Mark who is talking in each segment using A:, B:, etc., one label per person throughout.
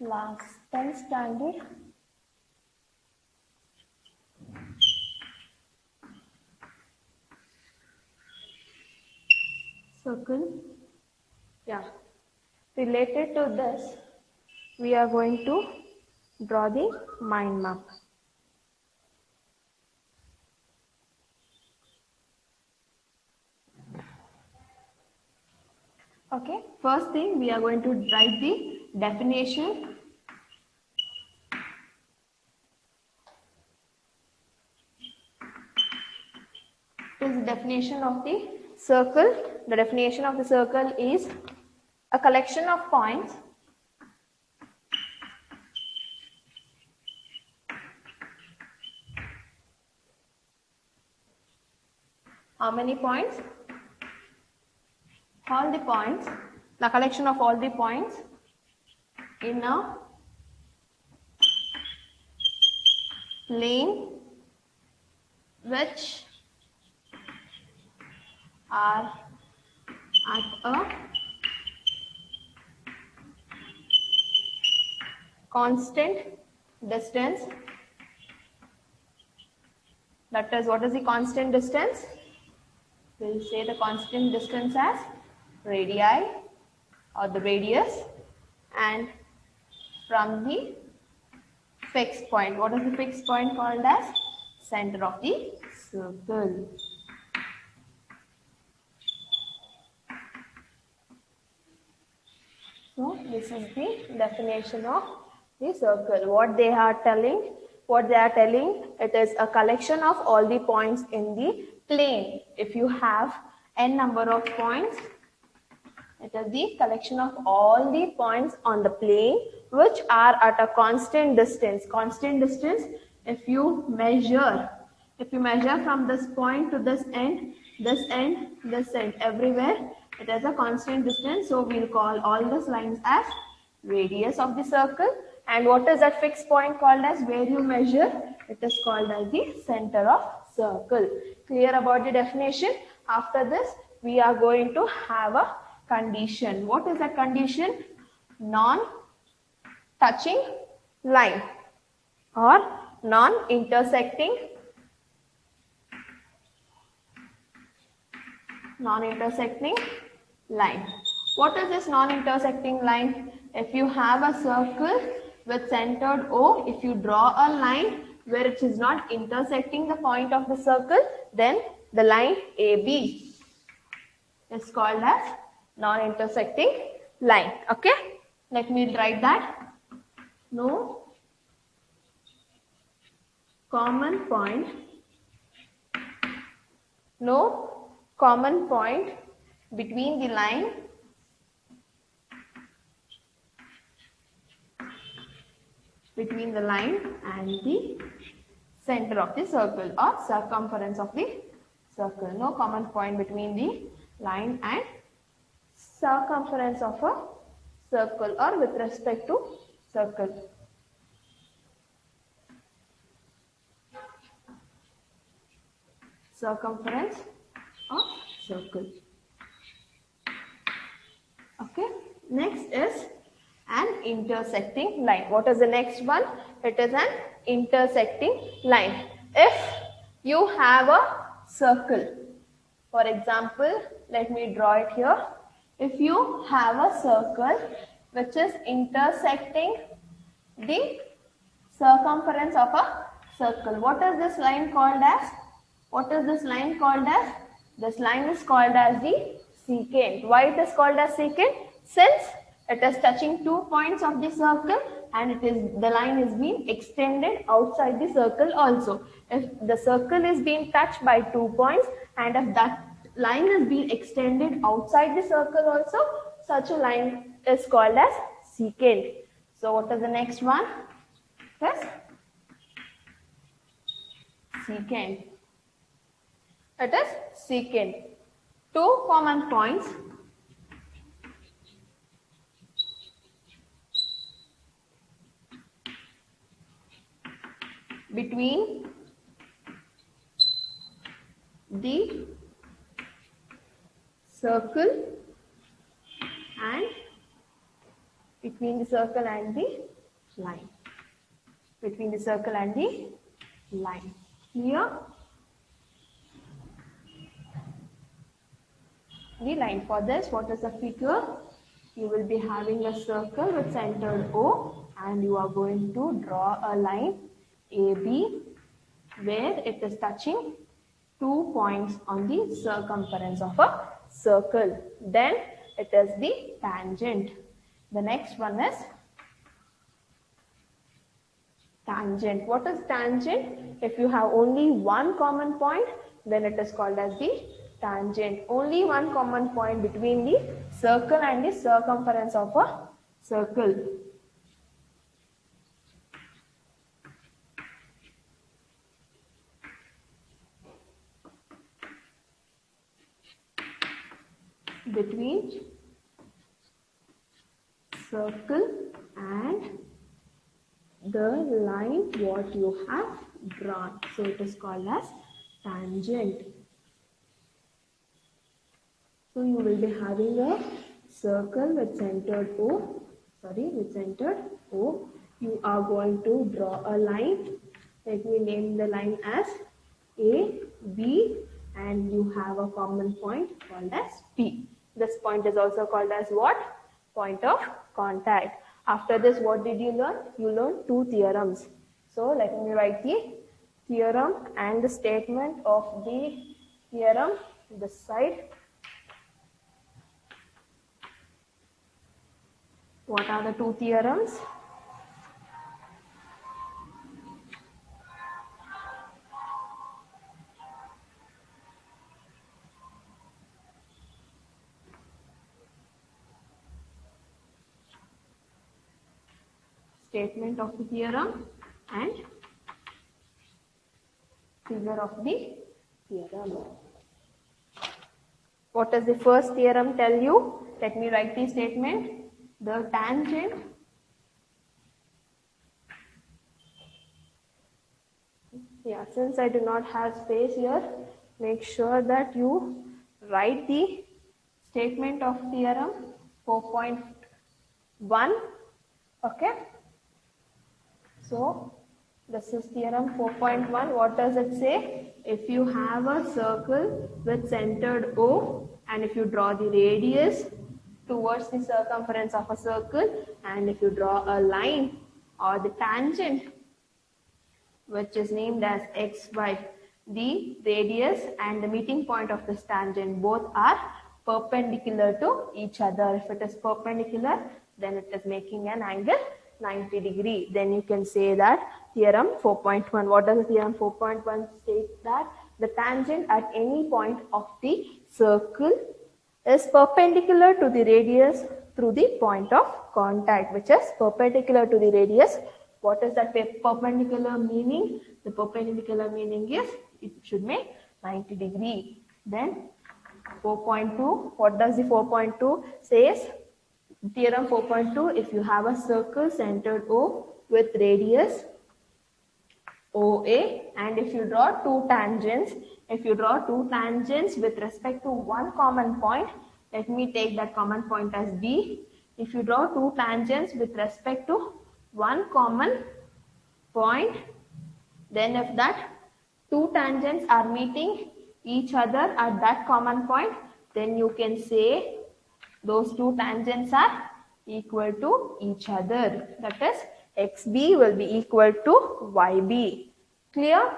A: last 10 standard. Circle. Yeah. Related to this, we are going to draw the mind map. Okay, first thing we are going to write the definition. This is the definition of the circle. The definition of the circle is a collection of points how many points? All the points, the collection of all the points in a plane which are at a constant distance. That is, what is the constant distance? We'll say the constant distance as radii or the radius, and from the fixed point. What is the fixed point called as? Center of the circle. So this is the definition of the circle. What they are telling, it is a collection of all the points in the plane. If you have n number of points, it is the collection of all the points on the plane which are at a constant distance. Constant distance, if you measure from this point to this end, everywhere, it is a constant distance. So we'll call all these lines as radius of the circle. And what is that fixed point called as, where you measure? It is called as the center of circle. Clear about the definition? After this, we are going to have a condition. What is that condition? Non-touching line or non-intersecting line. What is this non-intersecting line? If you have a circle with centered O, if you draw a line where it is not intersecting the point of the circle, then the line AB is called as non-intersecting line. Okay, let me write that. No common point between the line and the center of the circle or circumference of the circle. No common point between the line and circumference of a circle or with respect to circle. Circumference of circle. Okay, next is an intersecting line. What is the next one? It is an intersecting line. If you have a circle, for example, let me draw it here. If you have a circle which is intersecting the circumference of a circle, what is this line called as? This line is called as the secant. Why it is called as secant? Since it is touching 2 points of the circle and the line is being extended outside the circle also. If the circle is being touched by 2 points and if that line is being extended outside the circle also, such a line is called as secant. So what is the next one? Yes, secant. It is secant. 2 common points between the circle and between the circle and the line. Between the circle and the line. Clear? The line. For this, what is the figure? You will be having a circle with centered O, and you are going to draw a line AB where it is touching 2 points on the circumference of a circle. Then it is the tangent. The next one is tangent. What is tangent? If you have only one common point, then it is called as the tangent. Only one common point between the circle and the circumference of a circle. Between circle and the line what you have drawn. So it is called as tangent. So you will be having a circle with centered O. You are going to draw a line. Let me name the line as A, B, and you have a common point called as P. This point is also called as what? Point of contact. After this, what did you learn? You learned two theorems. So let me write the theorem and the statement of the theorem this side. What are the two theorems? Statement of the theorem and figure of the theorem. What does the first theorem tell you? Let me write the statement. The tangent since I do not have space here, make sure that you write the statement of theorem 4.1. Okay. So this is theorem 4.1. What does it say? If you have a circle with centered O and if you draw the radius towards the circumference of a circle, and if you draw a line or the tangent which is named as xy, the radius and the meeting point of this tangent both are perpendicular to each other. If it is perpendicular, then it is making an angle 90 degree. Then you can say that theorem 4.1. What does theorem 4.1 state? That the tangent at any point of the circle is perpendicular to the radius through the point of contact, which is perpendicular to the radius. What is that perpendicular meaning? The perpendicular meaning is it should make 90 degree. Then 4.2, what does the 4.2 says? Theorem 4.2, if you have a circle centered O with radius OA, and if you draw two tangents, with respect to one common point, let me take that common point as B. If you draw two tangents with respect to one common point, then if that two tangents are meeting each other at that common point, then you can say those two tangents are equal to each other. That is, XB will be equal to YB. Clear?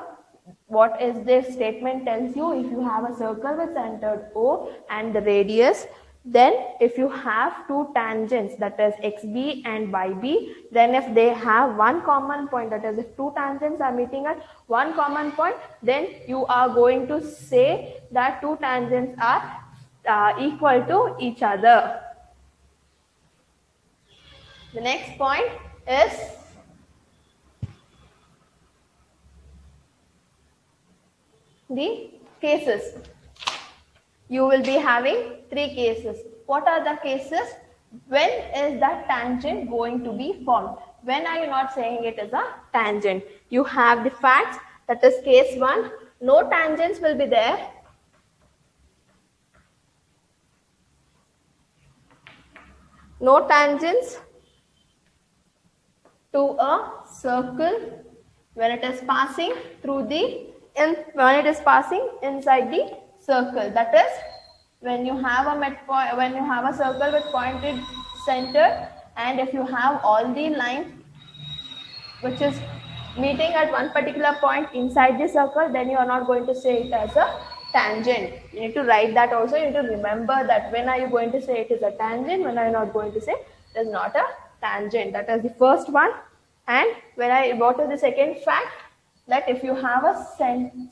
A: What is this statement tells you? If you have a circle with centered O and the radius, then if you have two tangents, that is XB and YB, then if they have one common point, that is if two tangents are meeting at one common point, then you are going to say that two tangents are equal to each other. The next point is the cases. You will be having three cases. What are the cases? When is that tangent going to be formed? When are you not saying it is a tangent? You have the facts, that is case 1. No tangents will be there. No tangents to a circle when it is passing through when it is passing inside the circle. That is, when you have a midpoint, when you have a circle with pointed center, and if you have all the lines which is meeting at one particular point inside the circle, then you are not going to say it as a tangent. You need to write that also. You need to remember that when are you going to say it is a tangent, when are you not going to say it is not a tangent. That is the first one. And when I go to the second fact, that if you have a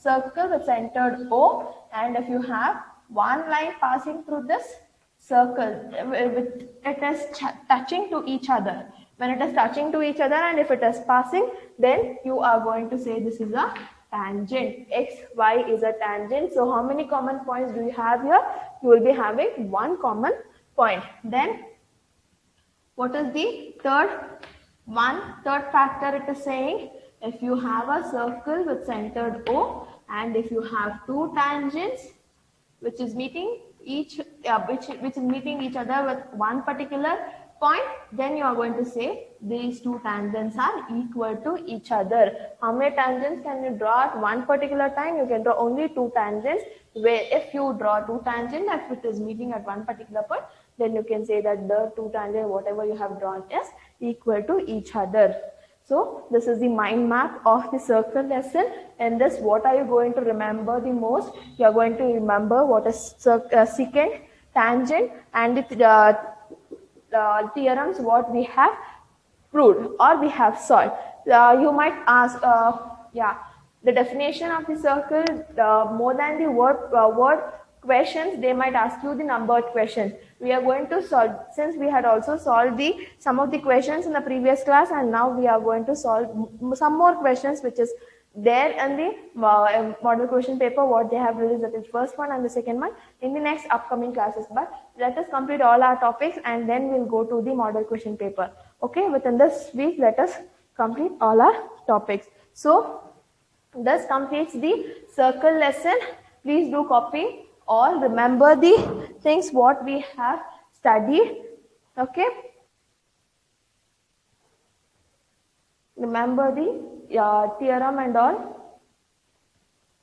A: circle with centered O, and if you have one line passing through this circle, it is touching to each other. When it is touching to each other and if it is passing, then you are going to say this is a tangent. X, Y is a tangent. So how many common points do you have here? You will be having one common point. Then what is the third factor it is saying? If you have a circle with centered O and if you have two tangents which is meeting each other with one particular point, then you are going to say these two tangents are equal to each other. How many tangents can you draw at one particular time? You can draw only two tangents, where if you draw two tangents if it is meeting at one particular point, then you can say that the two tangents whatever you have drawn is equal to each other. So this is the mind map of the circle lesson. In this, what are you going to remember the most? You are going to remember what is secant, tangent, and the theorems what we have proved or we have solved. You might ask, the definition of the circle, more than the word questions, they might ask you the numbered questions. We are going to solve, since we had also solved some of the questions in the previous class, and now we are going to solve some more questions which is there in the model question paper what they have released, that is first one and the second one, in the next upcoming classes. But let us complete all our topics and then we'll go to the model question paper. Okay, within this week let us complete all our topics. So this completes the circle lesson. Please do copy all, remember the things what we have studied. Okay, remember the theorem and all.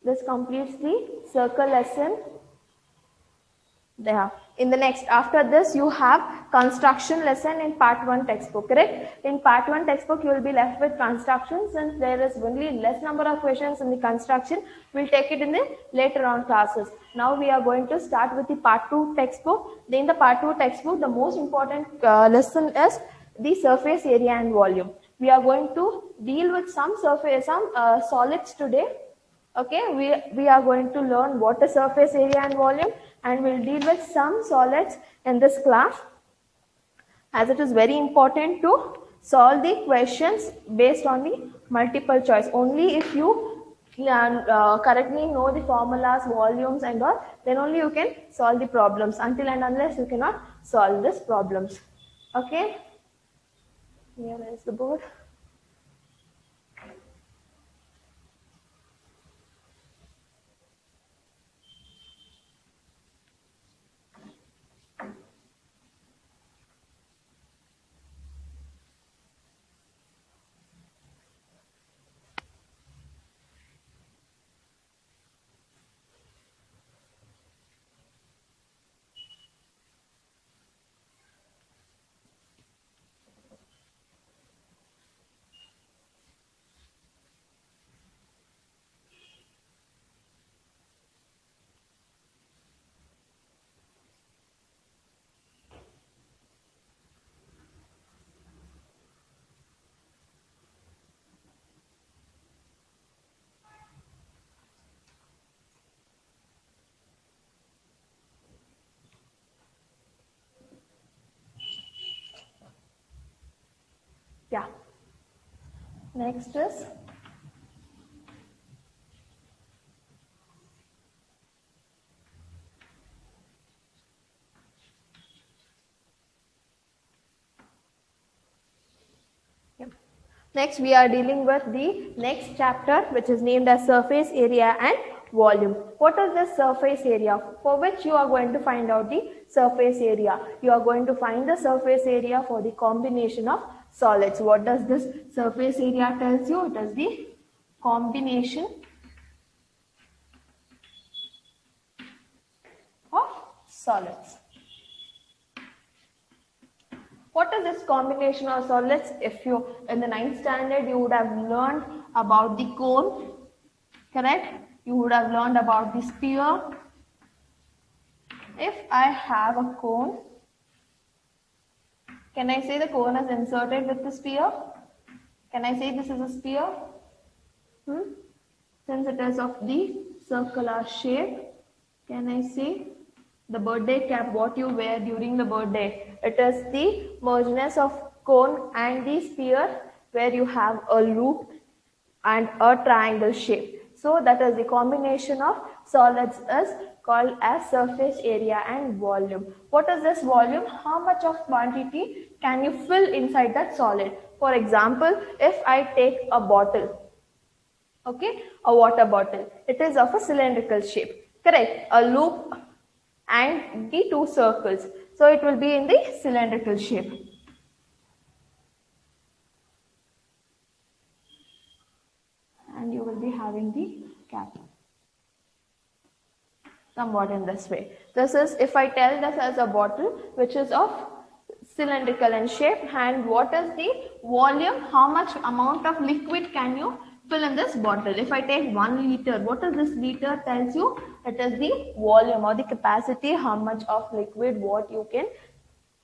A: This completes the circle lesson. There. In the next, after this, you have construction lesson in part 1 textbook, correct? In part 1 textbook, you will be left with construction. Since there is only less number of questions in the construction, we'll take it in the later on classes. Now we are going to start with the part 2 textbook. In the part 2 textbook, the most important lesson is the surface area and volume. We are going to deal with some solids today. Okay, we are going to learn what is surface area and volume, and we'll deal with some solids in this class, as it is very important to solve the questions based on the multiple choice. Only if you correctly know the formulas, volumes and all, then only you can solve the problems. Until and unless, you cannot solve these problems. Okay, here is the board. Yeah. Next is next we are dealing with the next chapter, which is named as surface area and volume. What is the surface area? For which you are going to find out the surface area. You are going to find the surface area for the combination of solids. What does this surface area tells you? It is the combination of solids. What is this combination of solids? If you, in the 9th standard, you would have learned about the cone, correct? You would have learned about the sphere. If I have a cone, can I say the cone is inserted with the sphere? Can I say this is a sphere? Since it is of the circular shape, can I say the birthday cap, what you wear during the birthday? It is the mergeness of cone and the sphere, where you have a loop and a triangle shape. So that is the combination of solids is called as surface area and volume. What is this volume? How much of quantity can you fill inside that solid? For example, if I take a bottle, okay, a water bottle, it is of a cylindrical shape, correct? A loop and the two circles, so it will be in the cylindrical shape. And you will be having the cap somewhat in this way. This is, if I tell this as a bottle which is of cylindrical in shape, and what is the volume, how much amount of liquid can you fill in this bottle? If I take 1 liter, what is this liter tells you? It is the volume or the capacity, how much of liquid what you can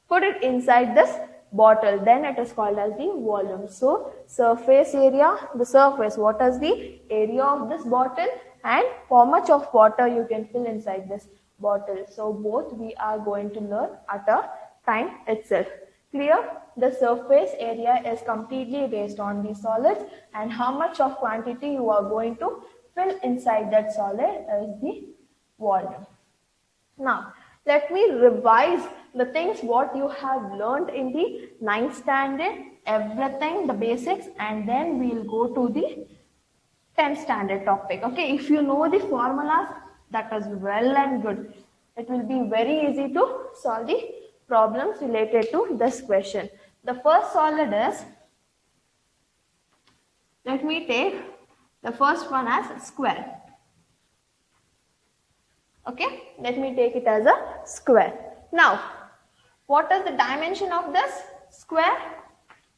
A: put it inside this bottle, then it is called as the volume. So surface area, the surface, what is the area of this bottle, and how much of water you can fill inside this bottle. So both we are going to learn at a time itself. Clear? The surface area is completely based on the solids, and how much of quantity you are going to fill inside that solid is the volume. Now, let me revise the things what you have learned in the 9th standard, everything, the basics, and then we will go to the 10th standard topic. Okay, if you know the formulas, that is well and good. It will be very easy to solve the problems related to this question. The first solid is, let me take the first one as square. Okay, let me take it as a square. Now, what is the dimension of this square?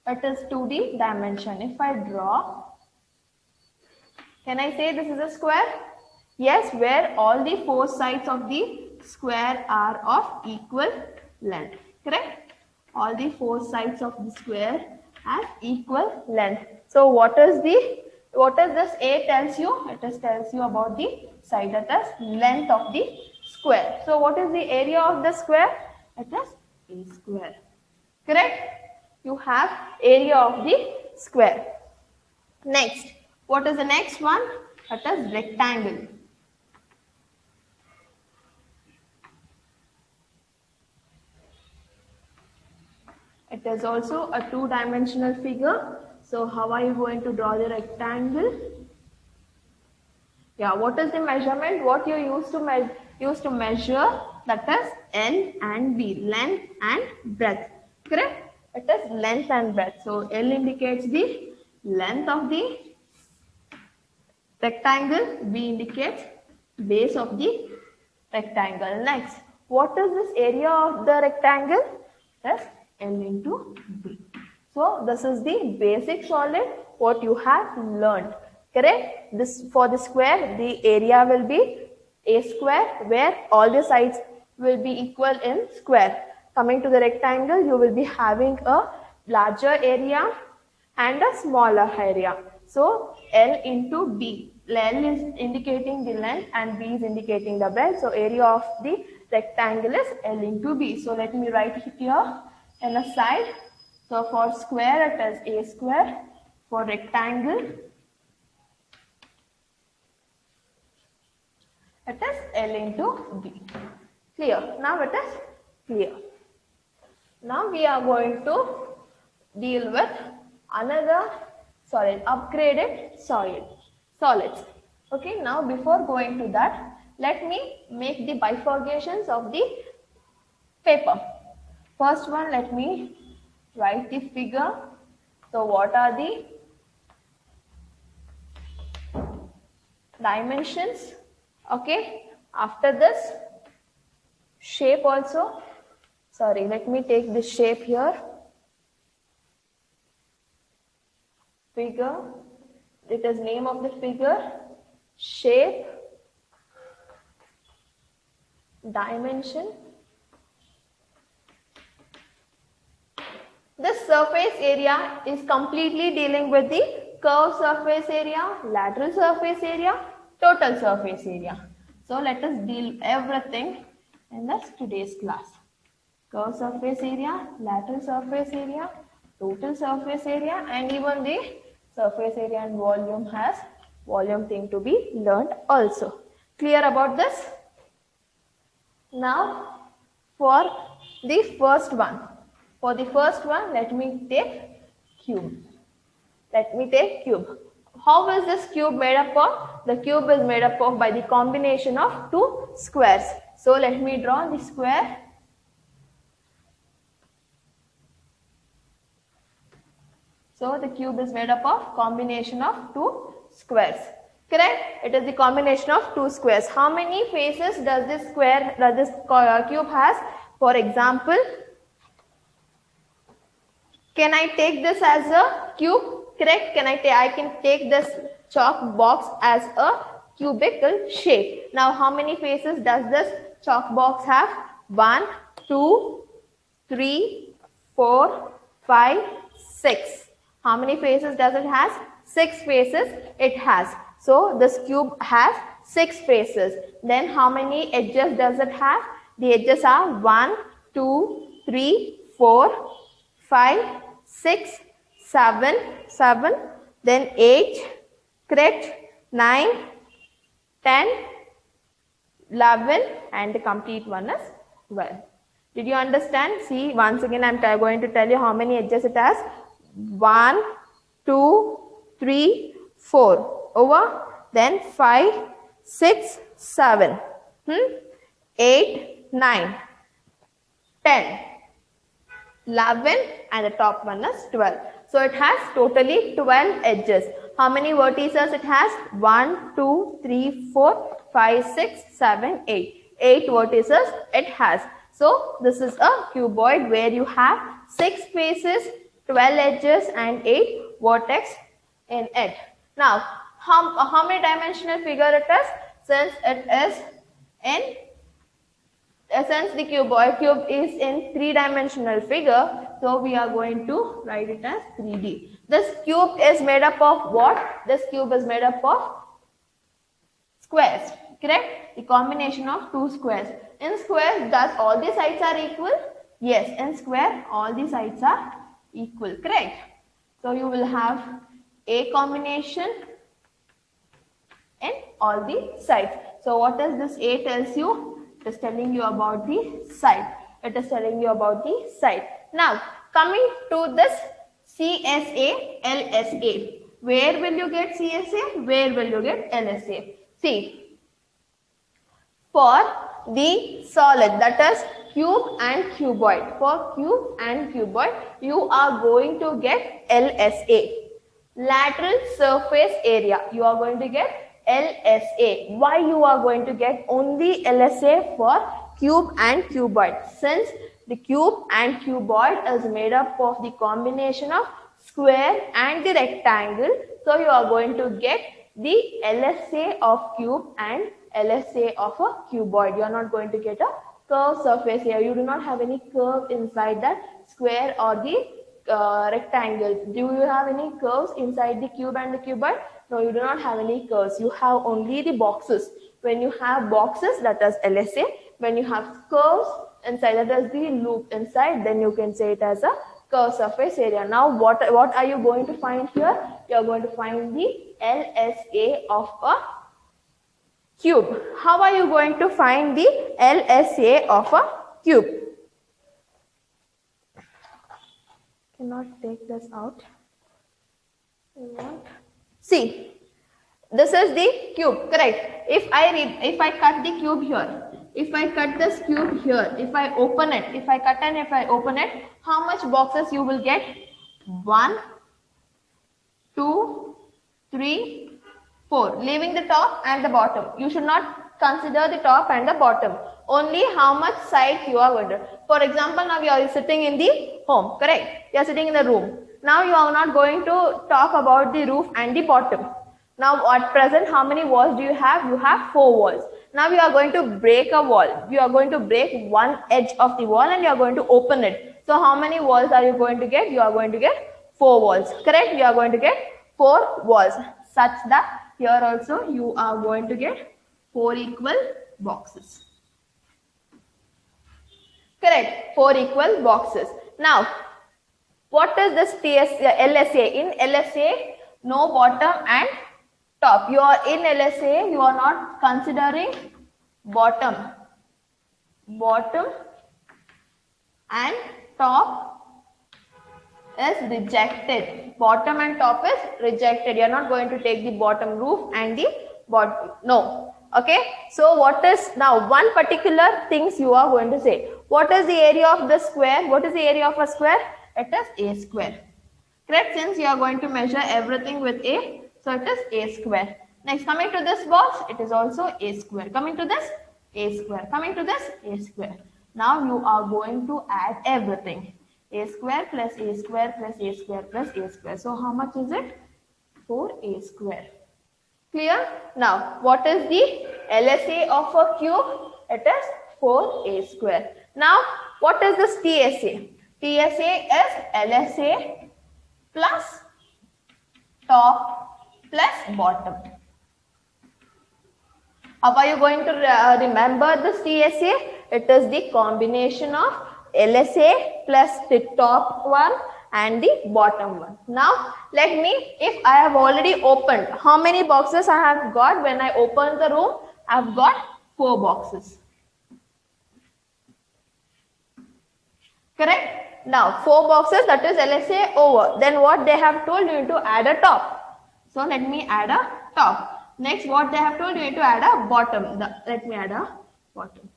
A: It is 2D dimension. If I draw, can I say this is a square? Yes, where all the 4 sides of the square are of equal length. Correct? All the 4 sides of the square have equal length. So what is this A tells you? It tells you about the side, that is length of the square. So what is the area of the square? It is A square. Correct? You have area of the square. Next, what is the next one? It is rectangle. It is also a 2-dimensional figure. So how are you going to draw the rectangle? Yeah, what is the measurement? What you used to measure, that is L and B, length and breadth. Correct? It is length and breadth. So L indicates the length of the rectangle, B indicates base of the rectangle. Next, what is this area of the rectangle? That's L into B. So this is the basic solid what you have learned. Correct? This, for the square, the area will be A square, where all the sides will be equal in square. Coming to the rectangle, you will be having a larger area and a smaller area. So L into B. L is indicating the length and B is indicating the breadth. So area of the rectangle is L into B. So let me write it here in a side. So for square it is A square. For rectangle it is L into B. Clear? Now it is clear. Now we are going to deal with another solid, upgraded solids. Okay, now before going to that, let me make the bifurcations of the paper. First one, let me write the figure So what are the dimensions? Okay, after this, shape also. Sorry, let me take this shape here. Figure, it is name of the figure, shape, dimension. The surface area is completely dealing with the curved surface area, lateral surface area, total surface area. So let us deal everything in this today's class. Curved surface area, lateral surface area, total surface area, and even the surface area and volume has volume thing to be learned also. Clear about this? Now for the first one. For the first one, let me take cube. Let me take cube. How is this cube made up of? The cube is made up of by the combination of two squares. So let me draw the square. So the cube is made up of combination of two squares. Correct? It is the combination of two squares. How many faces does this cube has? For example, can I take this as a cube? Correct? I can take this chalk box as a cubical shape. Now how many faces does this chalk box have? 1, 2, 3, 4, 5, 6. How many faces does it has? 6 faces it has. So this cube has 6 faces. Then how many edges does it have? The edges are 1, 2, 3, 4, 5, 6, 7, then 8, correct, 9, 10, 11, and the complete one is 12. Did you understand? See, once again I am going to tell you how many edges it has. 1, 2, 3, 4, over, then 5, 6, 7, 8, 9, 10, 11, and the top one is 12. So it has totally 12 edges. How many vertices it has? 1, 2, 3, 4, 5, 6, 7, 8. 8 vertices it has. So this is a cuboid where you have 6 faces, 12 edges, and 8 vertex in it. Now, how many dimensional figure it is? Since it is in since the cube is in 3-dimensional figure, so we are going to write it as 3D. This cube is made up of what? This cube is made up of squares, correct? The combination of two squares. In squares, does all the sides are equal? Yes, in square, all the sides are equal, correct? So you will have a combination in all the sides. So what does this A tells you? It is telling you about the side. It is telling you about the side. Now, coming to this CSA, LSA. Where will you get CSA? Where will you get LSA? See, for the solid, that is cube and cuboid. For cube and cuboid, you are going to get LSA. Lateral surface area. You are going to get LSA. Why you are going to get only LSA for cube and cuboid? Since the cube and cuboid is made up of the combination of square and the rectangle, so you are going to get the LSA of cube and LSA of a cuboid. You are not going to get a curved surface area. You do not have any curve inside that square or the rectangle. Do you have any curves inside the cube and the cuboid? No, you do not have any curves. You have only the boxes. When you have boxes, that is LSA. When you have curves inside, that is the loop inside, then you can say it as a curved surface area. Now, what are you going to find here? You are going to find the LSA of a cube. How are you going to find the LSA of a cube? Cannot take this out. See, this is the cube, correct? If I cut the cube here, if I cut this cube here, if I open it, if I cut and if I open it, how much boxes you will get? 1, 3, 4. Leaving the top and the bottom. You should not consider the top and the bottom. Only how much side you are going to. For example, now you are sitting in the home, correct? You are sitting in the room. Now you are not going to talk about the roof and the bottom. Now at present, how many walls do you have? You have 4 walls. Now you are going to break a wall. You are going to break one edge of the wall and you are going to open it. So how many walls are you going to get? You are going to get 4 walls. Correct? You are going to get 4 walls. Such that here also you are going to get 4 equal boxes. Correct? 4 equal boxes. Now, what is this LSA? In LSA, no bottom and top. You are in LSA, you are not considering bottom. Bottom and top is rejected. Bottom and top is rejected. You are not going to take the bottom roof and the bottom. No. Okay. So what is now one particular things you are going to say. What is the area of the square? What is the area of a square? It is a square. Correct? Since you are going to measure everything with a, so it is a square. Next, coming to this box, it is also a square. Coming to this, a square. Coming to this, a square. Now you are going to add everything. A square plus a square plus a square plus a square. So how much is it? 4a square. Clear? Now, what is the LSA of a cube? It is 4a square. Now, what is this TSA? TSA is LSA plus top plus bottom. How are you going to remember this TSA? It is the combination of LSA plus the top one and the bottom one. Now, let me, if I have already opened, how many boxes I have got when I open the room? I have got 4 boxes. Correct? Now, 4 boxes, that is LSA over. Then what they have told you to add a top. So, let me add a top. Next, what they have told you to add a bottom. Let me add a bottom.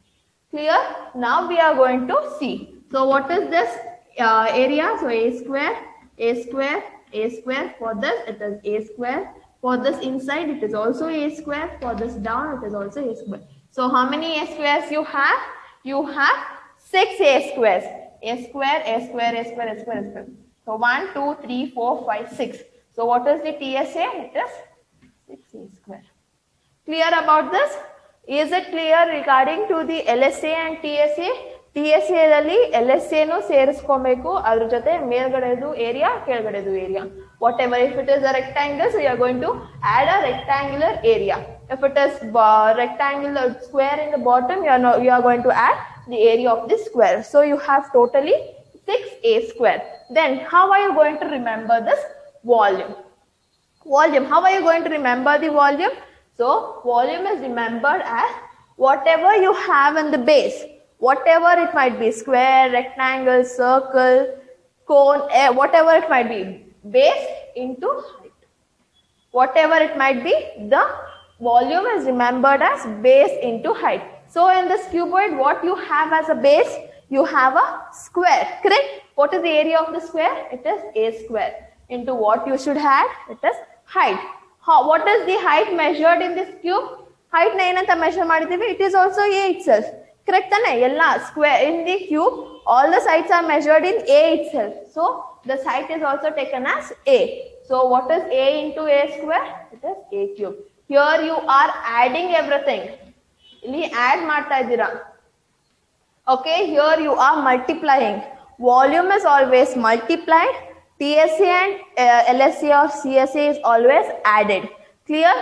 A: Clear? Now, we are going to see. So, what is this area? So, a square, a square, a square. For this, it is a square. For this inside, it is also a square. For this down, it is also a square. So, how many a squares you have? You have 6 a squares. A square, a square, a square, a square, a square. So 1, 2, 3, 4, 5, 6. So what is the TSA? It is 6a square. Clear about this? Is it clear regarding to the LSA and TSA? TSA ದಲ್ಲಿ LSA ನು ಸೇರಿಸ್ಕೊಬೇಕು ಅದರ ಜೊತೆ ಮೇಲ್ಗಡೆದು area ಕೆಳಗಡೆದು area. Whatever, if it is a rectangle, so you are going to add a rectangular area. If it is rectangular square in the bottom, you are going to add the area of the square. So you have totally 6a square. Then how are you going to remember this volume? Volume, how are you going to remember the volume? So volume is remembered as whatever you have in the base, whatever it might be, square, rectangle, circle, cone, whatever it might be, base into height. Whatever it might be, the volume is remembered as base into height. So in this cuboid, what you have as a base? You have a square, correct? What is the area of the square? It is a square. Into what you should add? It is height. What is the height measured in this cube? Height na enanta measure ಮಾಡಿದೀವಿ? It is also a itself. Correct ತಾನೆ? ಎಲ್ಲ square in the cube, all the sides are measured in a itself. So the side is also taken as a. So what is a into a square? It is a cube. Here you are adding everything. ಇಲ್ಲಿ add ಮಾಡ್ತಾ ಇದ್ದೀರಾ. Okay, here you are multiplying. Volume is always multiplied. TSA and LSA or CSA is always added. Clear?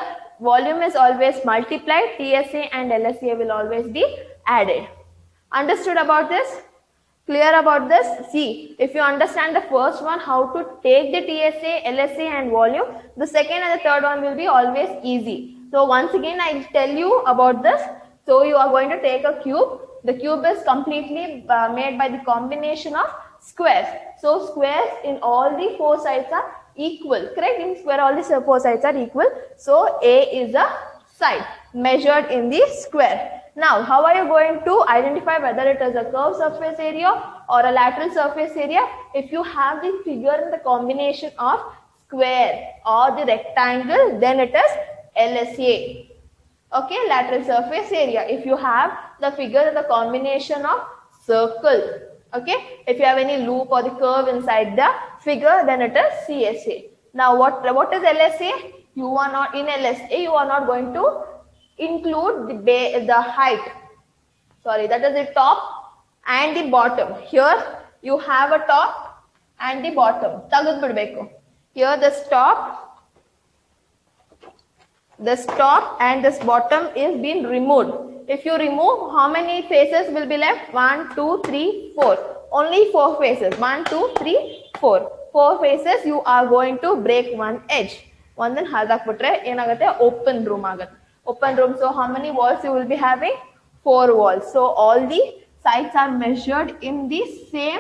A: Volume is always multiplied. TSA and LSA will always be added. Understood about this? Clear about this? See, if you understand the first one, how to take the TSA, LSA and volume, the second and the third one will be always easy. So once again, I will tell you about this. So you are going to take a cube. The cube is completely made by the combination of squares. So squares in all the 4 sides are equal. Correct? In square, all the 4 sides are equal. So A is a side measured in the square. Now, how are you going to identify whether it is a curved surface area or a lateral surface area? If you have the figure in the combination of square or the rectangle, then it is LSA. Okay, lateral surface area. If you have the figure, the combination of circle. Okay, if you have any loop or the curve inside the figure, then it is CSA. Now, what is LSA? You are not in LSA. You are not going to include the height. Sorry, that is the top and the bottom. Here you have a top and the bottom. Here this top and this bottom is being removed. If you remove, how many faces will be left? 1, 2, 3, 4. Only 4 faces. 1, 2, 3, 4. 4 faces. You are going to break one edge. One then open room. Open room. So how many walls you will be having? 4 walls. So all the sides are measured in the same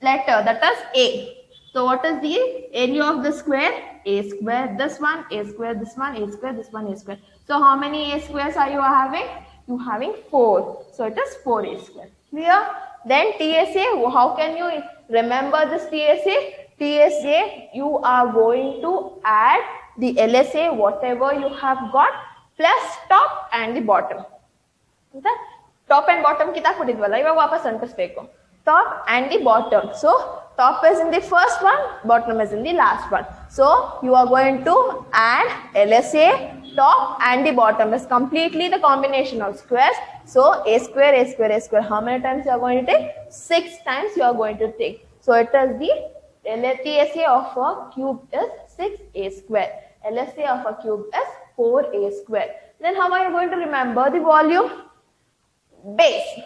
A: letter, that is A. So what is the area of the square? A square, this one, A square, this one, A square, this one, A square. So how many A squares are you having? You having 4. So it is 4A square. Clear? Then TSA, how can you remember this TSA? TSA, you are going to add the LSA, whatever you have got, plus top and the bottom. Okay? Top and bottom kita kudidwala. Ivaga vapas antisbeko. Top and the bottom. So top is in the first one, bottom is in the last one. So you are going to add LSA, top and the bottom is completely the combination of squares. So A square, A square, A square. How many times you are going to take? 6 times you are going to take. So it is the LSA of a cube is 6A square. LSA of a cube is 4A square. Then how are you going to remember the volume? Base.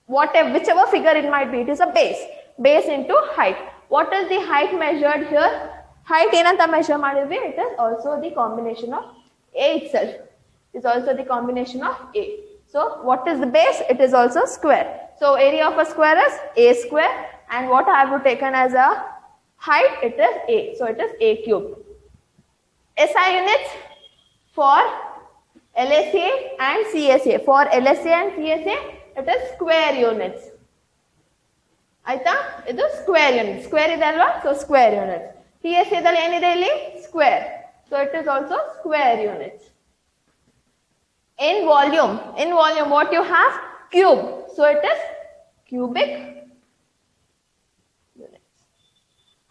A: Whichever figure it might be, it is a base. Base into height. What is the height measured here? Height enanta measure madidve, it is also the combination of A itself. It is also the combination of A. So what is the base? It is also square. So area of a square is A square, and what I have taken as a height, it is A. So it is A cube. SI units for LSA and CSA. For LSA and CSA, it is square units. Aita, it is square units. Square is alwa, so square units. TSA dal enide illi? Square. So it is also square units. In volume, what you have? Cube. So it is cubic units.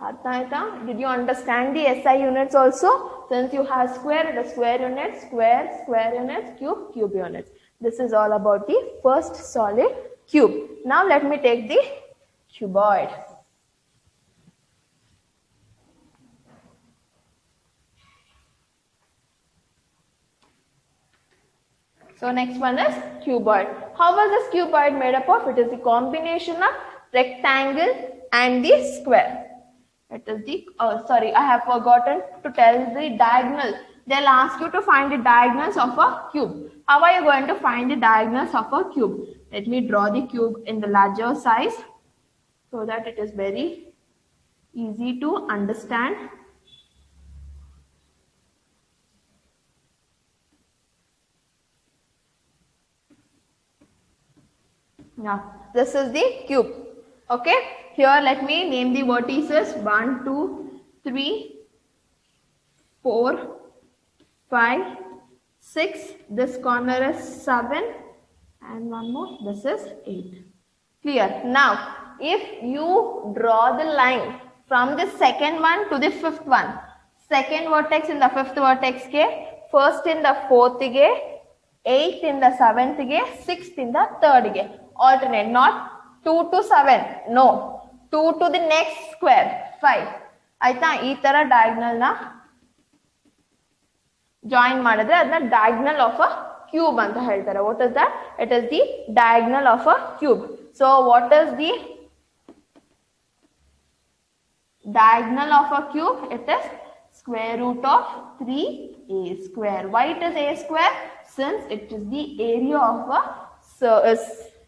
A: Aita, did you understand the SI units also? Since you have square, it is square units, square units, cube units. This is all about the first solid cube. Now let me take the cuboid. So next one is cuboid. How was this cuboid made up of? It is the combination of rectangle and the square. It is the, I have forgotten to tell the diagonal. They'll ask you to find the diagonals of a cube. How are you going to find the diagonals of a cube? Let me draw the cube in the larger size so that it is very easy to understand. Now, this is the cube. Okay, here let me name the vertices 1, 2, 3, 4, 5, 6. This corner is 7, and one more. This is 8. Clear. Now, if you draw the line from the second one to the fifth one, second vertex in the fifth vertex ke, first in the fourth ge, 8th in the seventh ge, 6th in the third ge. Alternate, not 2 to 7. No, 2 to the next square, 5. Aita, ee tara diagonal na join madidre adna diagonal of a cube anta heltare. What is that? It is the diagonal of a cube. So what is the diagonal of a cube? It is square root of 3a square. Why it is a square? Since it is the area of a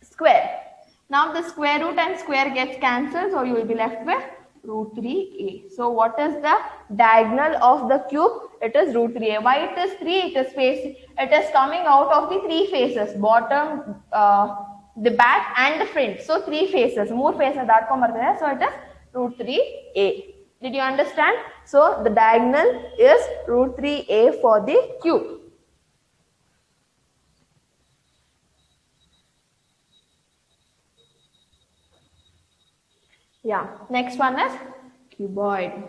A: square. Now the square root and square gets cancelled, so you will be left with root 3a. So what is the diagonal of the cube? It is root 3a. Why it is 3? It is coming out of the 3 faces, bottom, the back and the front. So 3 faces. More faces that come. So it is root 3a. Did you understand? So the diagonal is root 3a for the cube. Yeah, next one is cuboid.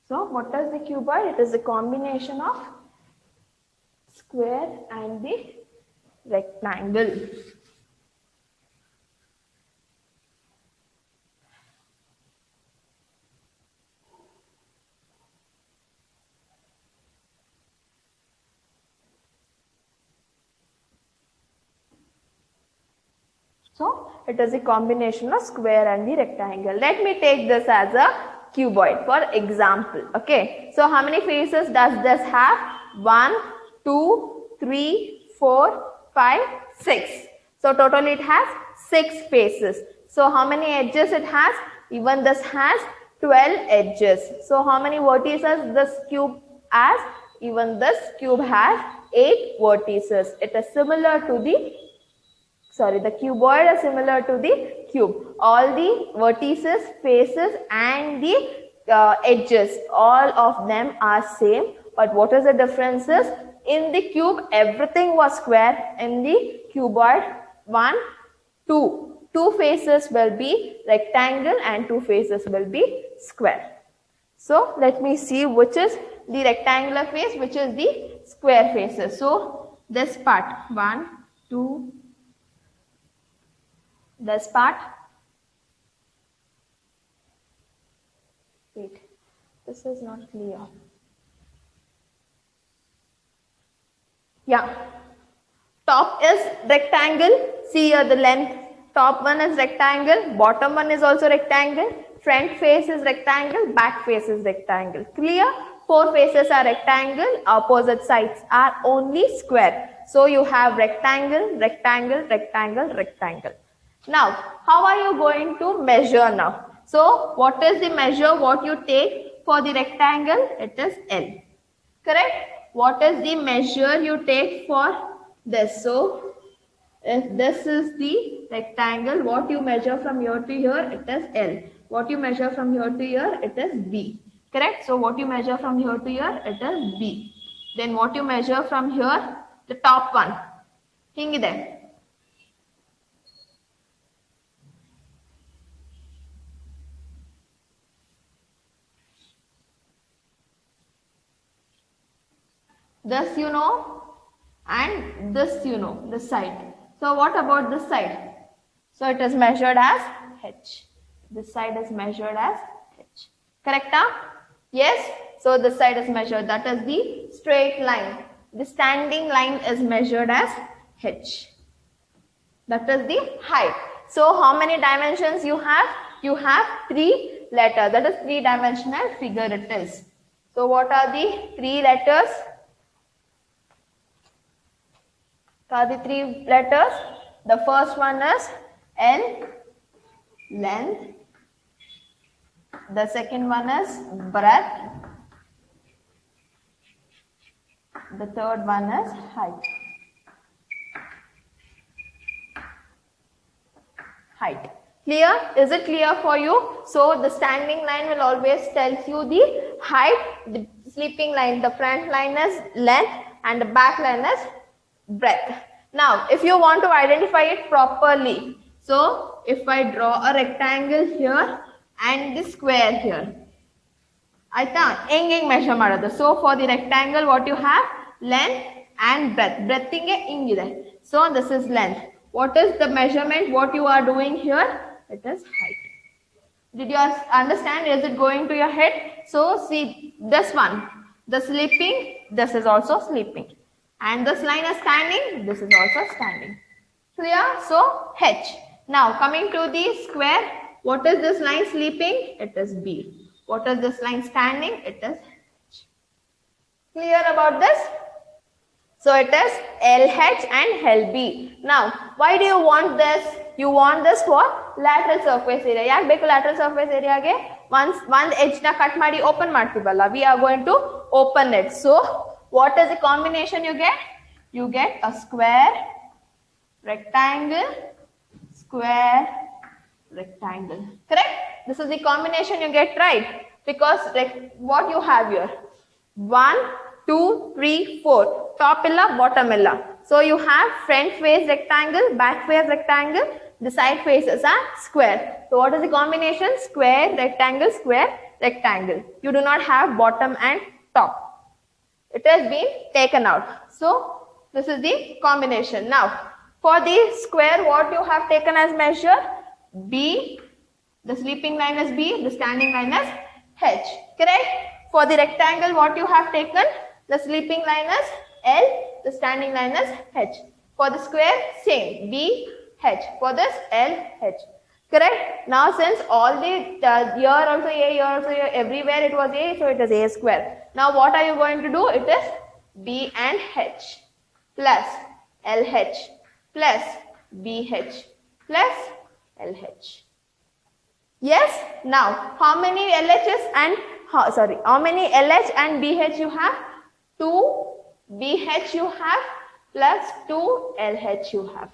A: So what is the cuboid? It is a combination of square and the rectangle. So it is a combination of square and the rectangle. Let me take this as a cuboid for example. Okay. So how many faces does this have? 1, 2, 3, 4, 5, 6. So total it has 6 faces. So how many edges it has? Even this has 12 edges. So how many vertices this cube has? Even this cube has 8 vertices. It is similar to the cuboid is similar to the cube. All the vertices, faces and the edges, all of them are same. But what is the differences? In the cube, everything was square. In the cuboid, 1, 2. 2 faces will be rectangle and 2 faces will be square. So let me see which is the rectangular face, which is the square faces. So this part, 1, 2, this part, wait, this is not clear. Yeah, top is rectangle, see here the length, top one is rectangle, bottom one is also rectangle, front face is rectangle, back face is rectangle. Clear? 4 faces are rectangle, opposite sides are only square. So you have rectangle, rectangle, rectangle, rectangle. Now, how are you going to measure now? So, what is the measure what you take for the rectangle? It is L. Correct? What is the measure you take for this? So, if this is the rectangle, what you measure from here to here, it is L. What you measure from here to here, it is B. Correct? So, what you measure from here to here, it is B. Then what you measure from here, the top one. Hingide. This you know and this you know, this side. So what about this side? So it is measured as H. This side is measured as H. Correct? Yes? So this side is measured. That is the straight line. The standing line is measured as H. That is the height. So how many dimensions you have? You have 3 letters. That is 3-dimensional figure it is. So what are the 3 letters? Are the 3 letters? The first one is L, length. The second one is breadth. The third one is height. Height. Clear? Is it clear for you? So the standing line will always tell you the height. The sleeping line, the front line is length and the back line is breadth. Now, if you want to identify it properly, so if I draw a rectangle here and the square here, measure madadu. So for the rectangle, what you have? Length and breadth. Breadth ingide. So this is length. What is the measurement? What you are doing here? It is height. Did you understand? Is it going to your head? So see this one. The sleeping. This is also sleeping. And this line is standing, this is also standing. Clear? So, H. Now, coming to the square, what is this line sleeping? It is B. What is this line standing? It is H. Clear about this? So, it is LH and LB. Now, why do you want this? You want this for lateral surface area. Yak beku lateral surface area ge? Once one edge na cut ಮಾಡಿ open ಮಾಡ್ತೀವಲ್ಲ, we are going to open it. So, what is the combination you get? You get a square, rectangle, square, rectangle. Correct? This is the combination you get, right? because what you have here, 1, 2, 3, 4, top illa, bottom illa. So you have front face rectangle, back face rectangle, the side faces are square. So what is the combination? Square, rectangle, square, rectangle. You do not have bottom and top. It has been taken out. So this is the combination. Now for the square, what you have taken as measure? B, the sleeping line is B, the standing line is H. Correct? For the rectangle, what you have taken? The sleeping line is L, the standing line is H. For the square, same, B, H. For this, L, H. Correct? Now since all the here also A, here also A, everywhere it was A, so it is A square. Now what are you going to do? It is B and H plus LH plus BH plus LH. Yes? Now how many LHs and how many LH and BH you have? 2 BH you have plus 2 LH you have.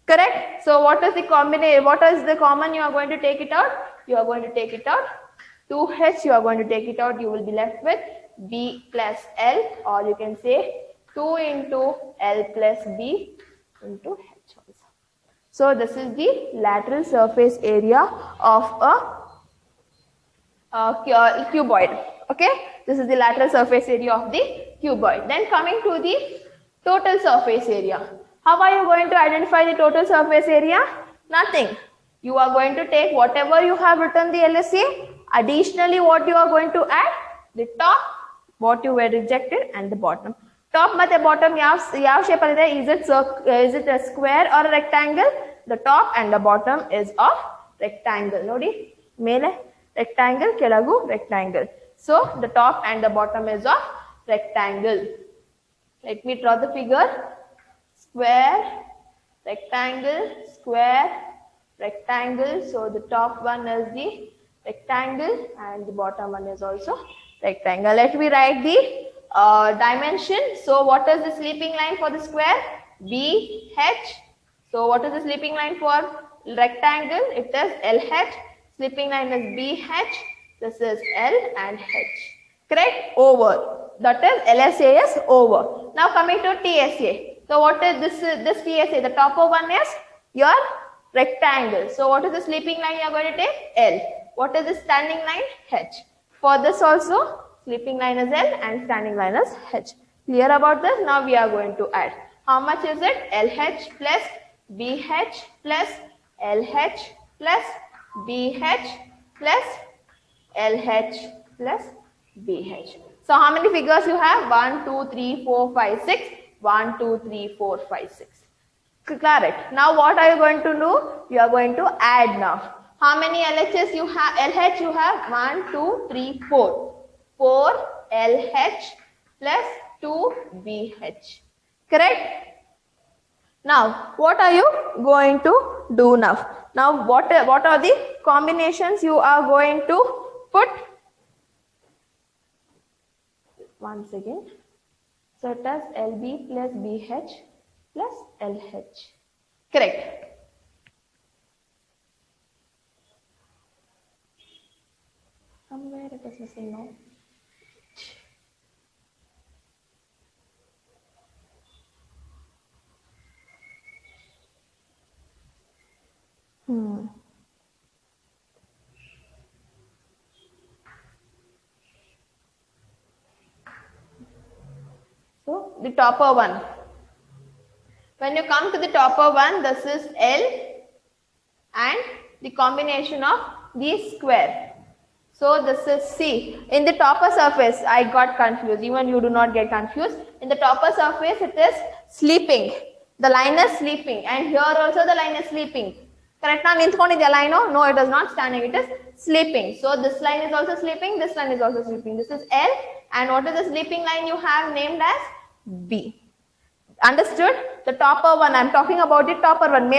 A: Correct? So what is the combination? What is the common you are going to take it out? You are going to take it out. 2H you are going to take it out. You will be left with B plus L, or you can say 2 into L plus B into H also. So this is the lateral surface area of a cuboid. Okay, this is the lateral surface area of the cuboid. Then coming to the total surface area. How are you going to identify the total surface area? Nothing. You are going to take whatever you have written the LSA. Additionally, what you are going to add? The top, what you were rejected, and the bottom. Top and bottom, yav shape is it a square or a rectangle? The top and the bottom is of rectangle. Nodi, mele rectangle, kelagu rectangle. So the top and the bottom is of rectangle. Let me draw the figure. Square, rectangle, square, rectangle. So the top one is the rectangle and the bottom one is also rectangle. Let me write the dimension. So what is the sleeping line for the square? BH. So what is the sleeping line for rectangle? It is LH. Sleeping line is BH. This is L and H. Correct? Over. That is LSA is over. Now coming to TSA. So what is this TSA? The topper one is your rectangle. So what is the sleeping line you are going to take? L. What is the standing line? H. For this also, sleeping line is L and standing line is H. Clear about this? Now we are going to add. How much is it? LH plus BH plus LH plus BH plus LH plus BH. So how many figures you have? 1, 2, 3, 4, 5, 6. 1, 2, 3, 4, 5, 6. Correct. Now what are you going to do? You are going to add now. How many LHs you have? LH you have 1, 2, 3, 4. 4 LH plus 2 BH. Correct? Now what are you going to do now? Now what are the combinations you are going to put? Once again. So it is LB plus BH plus LH. Correct. Somewhere it is missing now. So the topper one. When you come to the topper one, this is L and the combination of the square. So this is C. In the topper surface, I got confused. Even you do not get confused. In the topper surface, it is sleeping. The line is sleeping, and here also the line is sleeping. Correct? Now, the line? No, it is not standing. It is sleeping. So this line is also sleeping. This line is also sleeping. This is L, and what is the sleeping line you have named as B? Understood? The topper one. I am talking about the topper one. I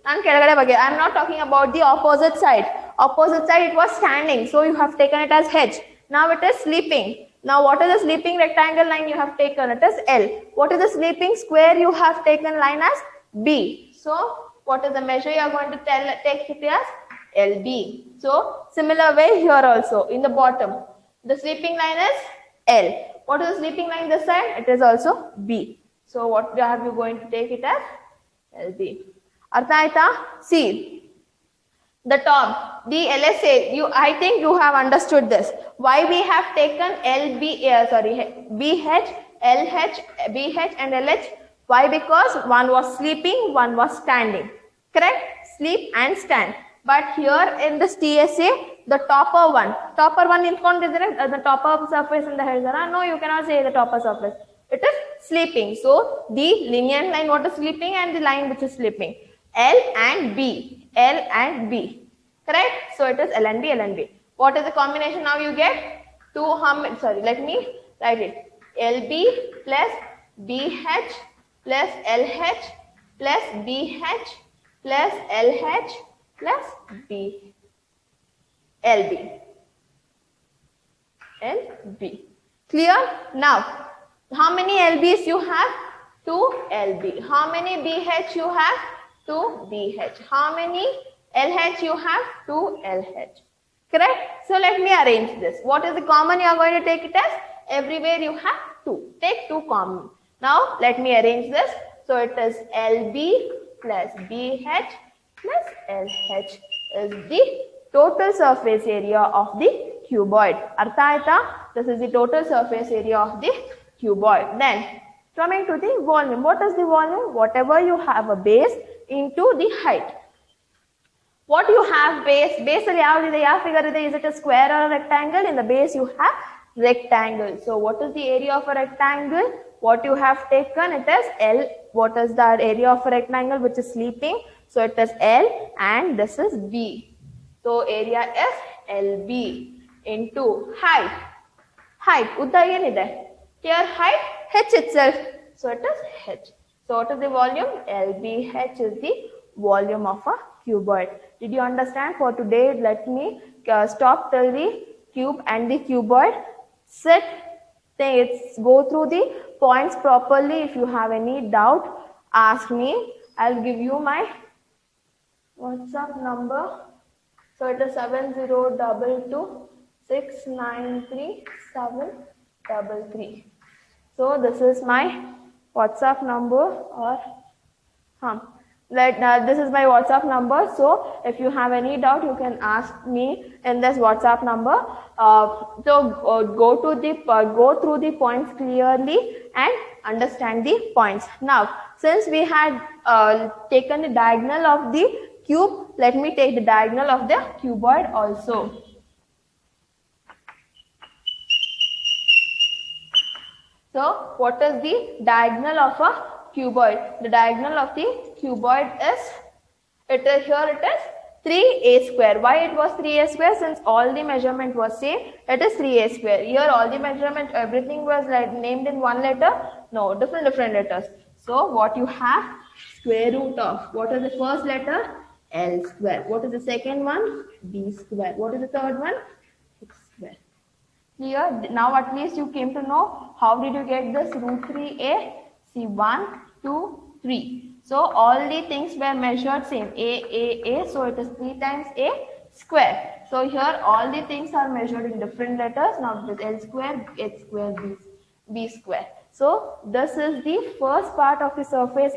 A: am not talking about the opposite side. Opposite side it was standing, so you have taken it as H. Now it is sleeping. Now what is the sleeping rectangle line you have taken? It is L. What is the sleeping square you have taken line as B? So what is the measure you are going to take it as? LB. So similar way here also in the bottom. The sleeping line is L. What is the sleeping line this side? It is also B. So what are you going to take it as? LB. Artha aita? See, the top, the LSA, I think you have understood this. Why we have taken BH, LH, BH and LH? Why? Because one was sleeping, one was standing. Correct? Sleep and stand. But here in this TSA, the topper one in the topper surface in the head. No, you cannot say the topper surface. It is sleeping. So the linear line what is sleeping and the line which is sleeping. L and B. L and B. Correct? So it is L and B, L and B. What is the combination now you get? Let me write it. LB plus BH plus LH plus BH plus LH plus B. LB. LB. Clear? Now, how many LBs you have? 2 LB. How many BH you have? 2 BH. How many LH you have? 2 LH. Correct? So let me arrange this. What is the common you are going to take it as? Everywhere you have 2. Take 2 common. Now let me arrange this. So it is LB plus BH plus LH is the total surface area of the cuboid. Artha aita? This is the total surface area of the cuboid. Then coming to the volume. What is the volume? Whatever you have a base into the height. What you have base ಅಲ್ಲಿ ಯಾವ್ದಿದೆ ಯಾವ figure ಇದೆ? Is it a square or a rectangle? In the base you have rectangle. So what is the area of a rectangle? What you have taken, it is L. What is the area of a rectangle which is sleeping? So it is L and this is B. So area is LB into height. Height udda ಏನಿದೆ? Here height h itself. So it is h. So what is the volume? LBH is the volume of a cuboid. Did you understand? For today, let me stop till the cube and the cuboid. Sit, go through the points properly. If you have any doubt, ask me. I'll give you my WhatsApp number. So it is 7022693733. So this is my WhatsApp number this is my WhatsApp number. So if you have any doubt, you can ask me in this WhatsApp number. Go through the points clearly and understand the points. Now, since we had taken the diagonal of the cube, let me take the diagonal of the cuboid also. So, what is the diagonal of a cuboid? The diagonal of the cuboid is, here it is 3a square. Why it was 3a square? Since all the measurement was same, it is 3a square. Here all the measurement, everything was like named in one letter. No, different letters. So what you have? Square root of. What is the first letter? L square. What is the second one? B square. What is the third one? X square. Clear? Now at least you came to know how did you get this root 3a? See 1, 2, 3. So all the things were measured same. A. So it is 3 times a square. So here all the things are measured in different letters. Now with L square, H square, B square. So this is the first part of the surface